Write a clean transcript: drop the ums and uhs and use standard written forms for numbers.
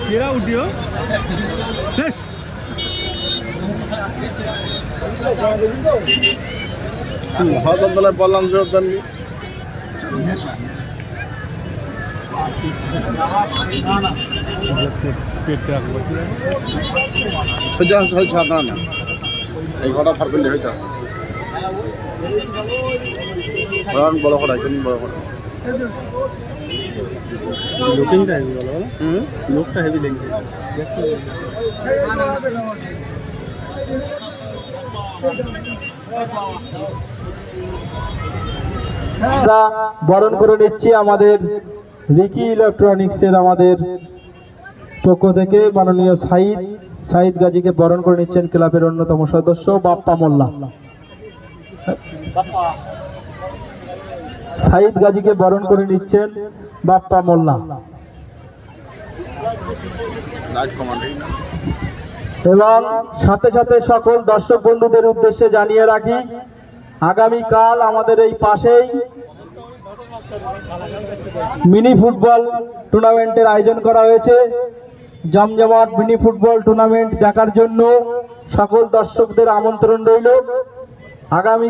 কেরা উঠিও হজরতলা বললাম জোরদান সোজা হয়েছে আপনার না এই ঘটা ফারফেন্ডে হয়েছে বড় করা কেমন বড় করা লুকিংটা হেভি বলো লুকটা হেভি লেগেছে আমরা বরণ করে নিচ্ছি আমাদের রিকি ইলেকট্রনিক্সের আমাদের পক্ষ থেকে মাননীয় সাইদ গাজীকে বরণ করে নিচ্ছেন ক্লাবের অন্যতম সদস্য বাপ্পা মোল্লা। সাইদ গাজীকে বরণ করে নিচ্ছেন বাপ্পা মোল্লা। এবং সাথে সাথে সকল দর্শক বন্ধুদের উদ্দেশ্যে জানিয়ে রাখি আগামীকাল আমাদের এই পাশেই মিনি ফুটবল টুর্নামেন্টের আয়োজন করা হয়েছে। জমজমাট মিনি ফুটবল টুর্নামেন্ট দেখার জন্য সকল দর্শকদের আমন্ত্রণ রইল। আগামী